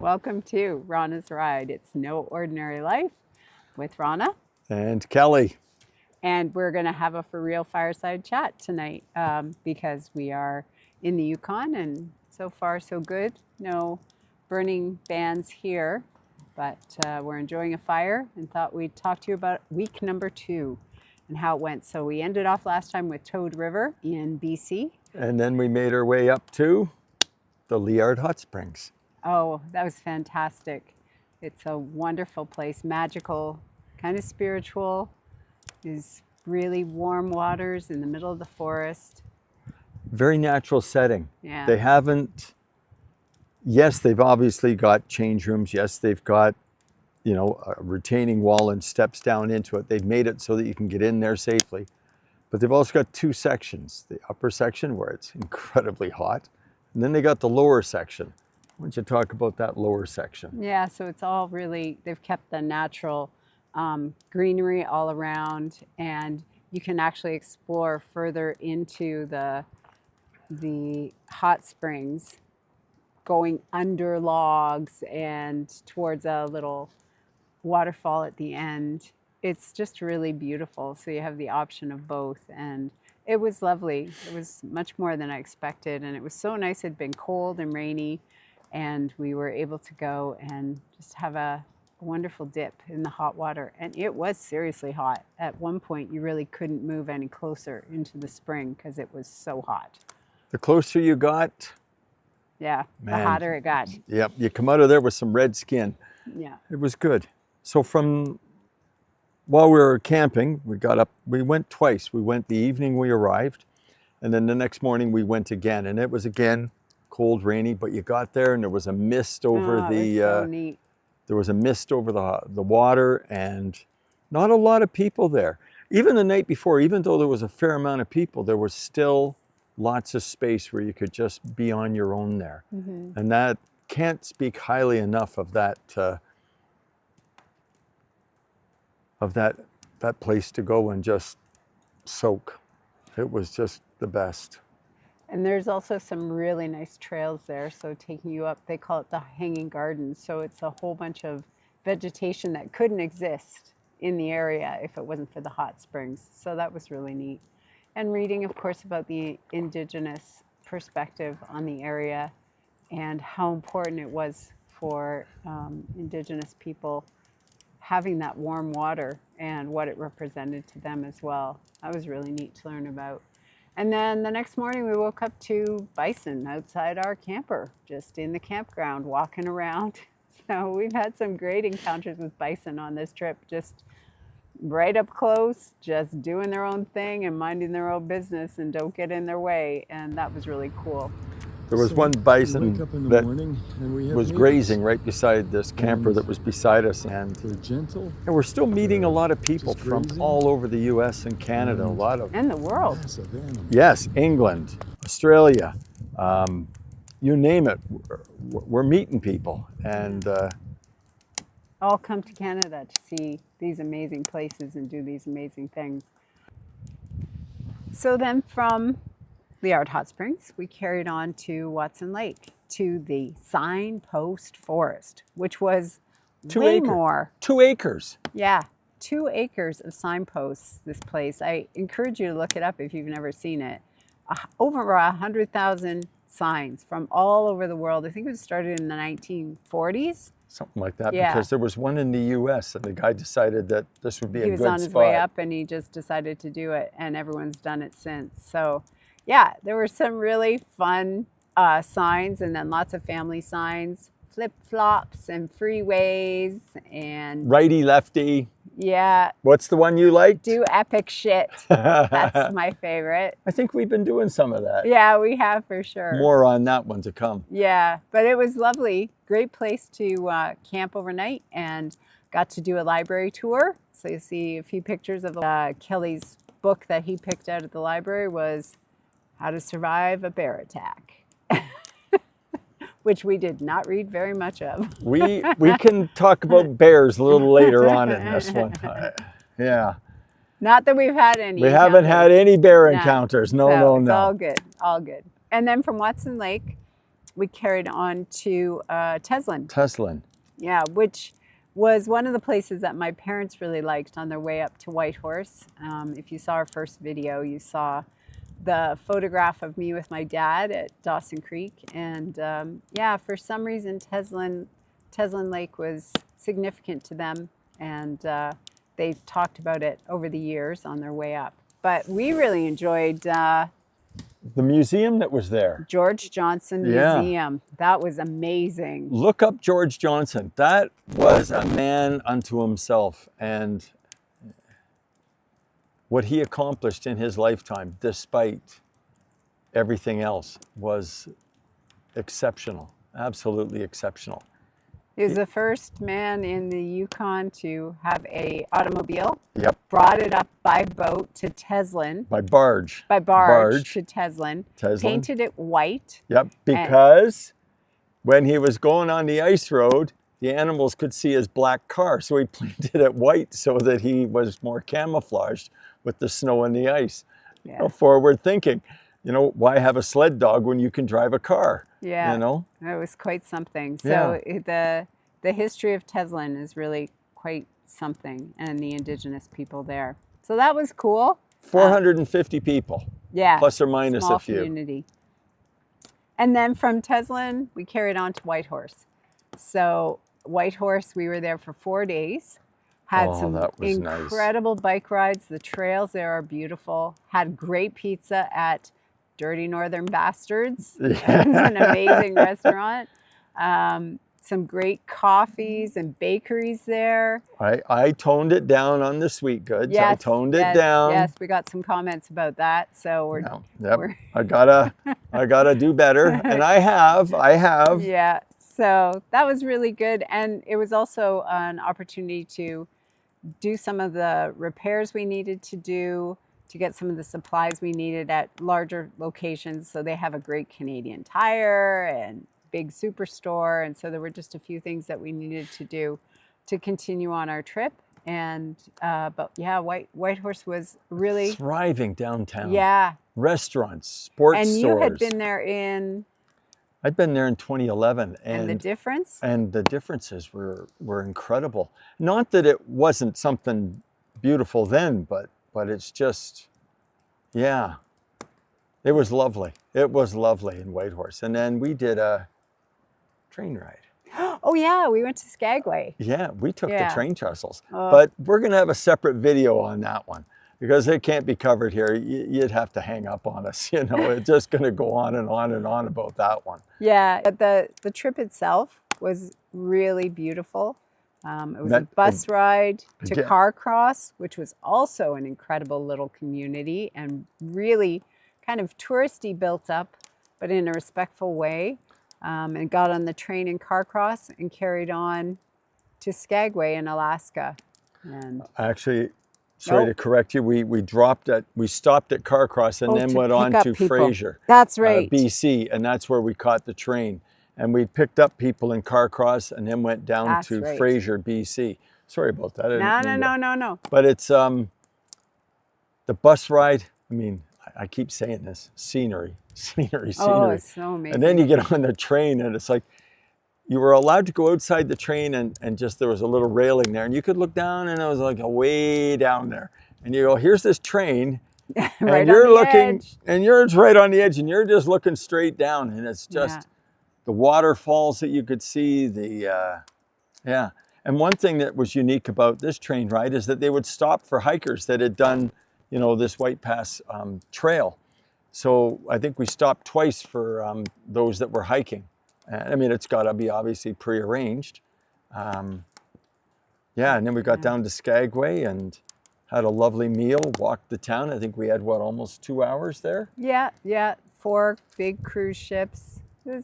Welcome to Ronna's Ride. It's No Ordinary Life with Ronna. And Kelly. And we're going to have a for real fireside chat tonight because we are in the Yukon and so far so good. No burning bands here, but we're enjoying a fire and thought we'd talk to you about week number 2 and how it went. So we ended off last time with Toad River in BC. And then we made our way up to the Liard Hot Springs. Oh, that was fantastic. It's a wonderful place, magical, kind of spiritual. These really warm waters in the middle of the forest. Very natural setting. Yeah. They haven't, yes, they've obviously got change rooms. Yes, they've got, a retaining wall and steps down into it. They've made it so that you can get in there safely. But they've also got 2 sections. The upper section where it's incredibly hot. And then they got the lower section. Why don't you talk about that lower section? Yeah, so it's all really, they've kept the natural greenery all around, and you can actually explore further into the hot springs, going under logs and towards a little waterfall at the end. It's just really beautiful. So you have the option of both, and it was lovely. It was much more than I expected, and it was so nice. It had been cold and rainy, and we were able to go and just have a wonderful dip in the hot water. And it was seriously hot. At one point, you really couldn't move any closer into the spring because it was so hot. The closer you got, yeah, man, the hotter it got. Yep, you come out of there with some red skin. Yeah. It was good. So while we were camping, we went twice. We went the evening we arrived, and then the next morning we went again. And it was again cold, rainy, but you got there and there was a mist over so neat. There was a mist over the water, and not a lot of people there. Even the night before, even though there was a fair amount of people, there was still lots of space where you could just be on your own there. Mm-hmm. And that can't speak highly enough of that place to go and just soak. It was just the best. And there's also some really nice trails there. So taking you up, they call it the Hanging Gardens. So it's a whole bunch of vegetation that couldn't exist in the area if it wasn't for the hot springs. So that was really neat. And reading, of course, about the Indigenous perspective on the area and how important it was for Indigenous people having that warm water and what it represented to them as well. That was really neat to learn about. And then the next morning we woke up to bison outside our camper, just in the campground, walking around. So we've had some great encounters with bison on this trip, just right up close, just doing their own thing and minding their own business and don't get in their way. And that was really cool. There was one bison that was grazing right beside this camper that was beside us, and we're still meeting a lot of people from all over the US and Canada, a lot of... And the world. Yes, England, Australia, you name it, we're meeting people. And all come to Canada to see these amazing places and do these amazing things. So then from Liard Hot Springs, we carried on to Watson Lake, to the Signpost Forest, which was 2 acres. Yeah, 2 acres of signposts, this place. I encourage you to look it up if you've never seen it. Over 100,000 signs from all over the world. I think it was started in the 1940s. Something like that, yeah. Because there was one in the US and the guy decided that this would be a good spot. He was on his way up and he just decided to do it, and everyone's done it since. So yeah, there were some really fun signs, and then lots of family signs, flip-flops and freeways and... Righty-lefty. Yeah. What's the one you liked? Do epic shit. That's my favorite. I think we've been doing some of that. Yeah, we have for sure. More on that one to come. Yeah, but it was lovely. Great place to camp overnight, and got to do a library tour. So you see a few pictures of Kelly's book that he picked out at the library was How to Survive a Bear Attack, which we did not read very much of. We can talk about bears a little later on in this one. Yeah. Not that we've had any. We haven't had any bear encounters. No. It's all good, all good. And then from Watson Lake, we carried on to Teslin. Teslin. Yeah, which was one of the places that my parents really liked on their way up to Whitehorse. If you saw our first video, you saw the photograph of me with my dad at Dawson Creek. And yeah, for some reason, Teslin Lake was significant to them. And they've talked about it over the years on their way up. But we really enjoyed The museum that was there. George Johnson Yeah. Museum. That was amazing. Look up George Johnson. That was a man unto himself. And what he accomplished in his lifetime, despite everything else, was exceptional. Absolutely exceptional. He was the first man in the Yukon to have a automobile. Yep. Brought it up by boat to Teslin. By barge. By barge to Teslin. Teslin. Painted it white. Yep. Because when he was going on the ice road, the animals could see his black car. So he painted it white so that he was more camouflaged with the snow and the ice. Yeah. You know, forward thinking. You know, why have a sled dog when you can drive a car? Yeah. You know? It was quite something. So the history of Teslin is really quite something, and the indigenous people there. So that was cool. 450 people. Yeah. Plus or minus small a few. Community. And then from Teslin, we carried on to Whitehorse. So Whitehorse, we were there for 4 days. Had some that was incredible bike rides. The trails there are beautiful. Had great pizza at Dirty Northern Bastards. Yeah. It's an amazing restaurant. Some great coffees and bakeries there. I toned it down on the sweet goods. Yes, I toned it down. Yes, we got some comments about that. So we're, Yep. I gotta do better. And I have. Yeah. So that was really good. And it was also an opportunity to do some of the repairs we needed to do, to get some of the supplies we needed at larger locations. So they have a great Canadian Tire and big superstore. And so there were just a few things that we needed to do to continue on our trip. And, but yeah, Whitehorse was really thriving downtown. Yeah. Restaurants, sports and stores. you had been there in... I'd been there in 2011. And the difference? And the differences were incredible. Not that it wasn't something beautiful then, but it's just, yeah. It was lovely. It was lovely in Whitehorse. And then we did a train ride. Oh yeah, we went to Skagway. Yeah, we took the train trestles. Oh. But we're going to have a separate video on that one because it can't be covered here. You'd have to hang up on us. You know, it's just going to go on and on and on about that one. Yeah, but the trip itself was really beautiful. It was a bus ride to Carcross, which was also an incredible little community and really kind of touristy built up, but in a respectful way. And got on the train in Carcross and carried on to Skagway in Alaska. And actually, sorry to correct you, we stopped at Carcross and then went on to Fraser. That's right. BC, and that's where we caught the train. And we picked up people in Carcross and then went down to Fraser, BC. Sorry about that. No. But it's the bus ride, I mean, I keep saying this, scenery. Oh, it's so amazing. And then you get on the train and it's like, you were allowed to go outside the train and just, there was a little railing there and you could look down and it was like way down there. And you go, here's this train and you're looking, and you're right on the edge and you're just looking straight down and it's just the waterfalls that you could see, yeah. And one thing that was unique about this train ride is that they would stop for hikers that had done, you know, this White Pass trail. So I think we stopped twice for those that were hiking. I mean, it's got to be obviously prearranged. Yeah, and then we got down to Skagway and had a lovely meal, walked the town. I think we had, almost 2 hours there? Yeah. 4 big cruise ships. It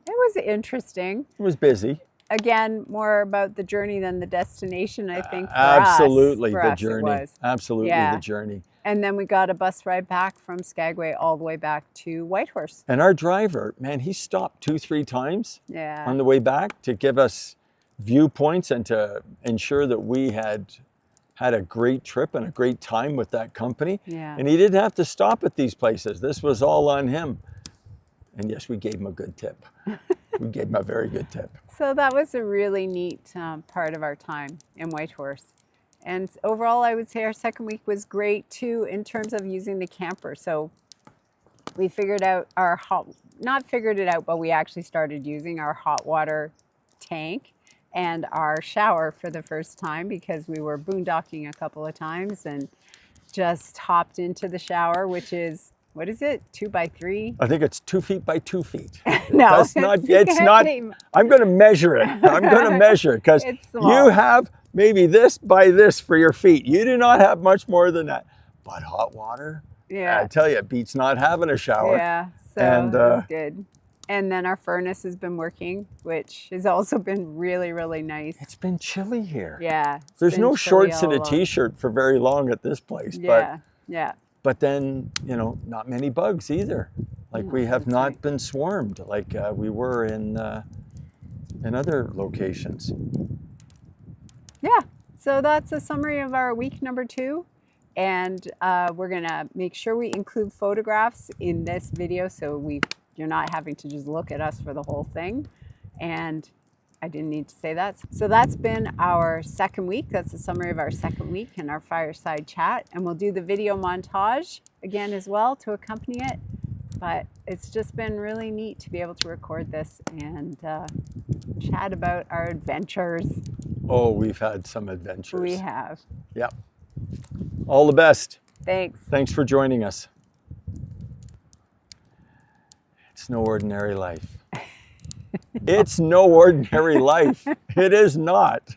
was interesting. It was busy. Again, more about the journey than the destination, I think, for Absolutely, us. the journey. Absolutely, the journey. And then we got a bus ride back from Skagway all the way back to Whitehorse. And our driver, man, he stopped 2-3 times on the way back to give us viewpoints and to ensure that we had a great trip and a great time with that company. Yeah. And he didn't have to stop at these places. This was all on him. And yes, we gave him a good tip. We gave him a very good tip. So that was a really neat part of our time in Whitehorse. And overall, I would say our second week was great too in terms of using the camper. So we figured out our not figured it out, but we actually started using our hot water tank and our shower for the first time because we were boondocking a couple of times and just hopped into the shower, which is, what is it, 2 by 3? I think it's 2 feet by 2 feet. No, That's not, it's not, I'm going to measure it. I'm going to measure it because you have maybe this by this for your feet. You do not have much more than that. But hot water, yeah, I tell you, it beats not having a shower. Yeah, so it's good. And then our furnace has been working, which has also been really, really nice. It's been chilly here. Yeah. There's no shorts and a t-shirt for very long at this place. Yeah, yeah. But then, you know, not many bugs either. Like we have not been swarmed like we were in other locations. Yeah, so that's a summary of our week number 2. And we're gonna make sure we include photographs in this video so you're not having to just look at us for the whole thing. And I didn't need to say that. So that's been our second week. That's a summary of our second week and our fireside chat. And we'll do the video montage again as well to accompany it. But it's just been really neat to be able to record this and chat about our adventures. Oh, we've had some adventures. We have. Yep. All the best. Thanks. Thanks for joining us. It's no ordinary life. It's no ordinary life. It is not.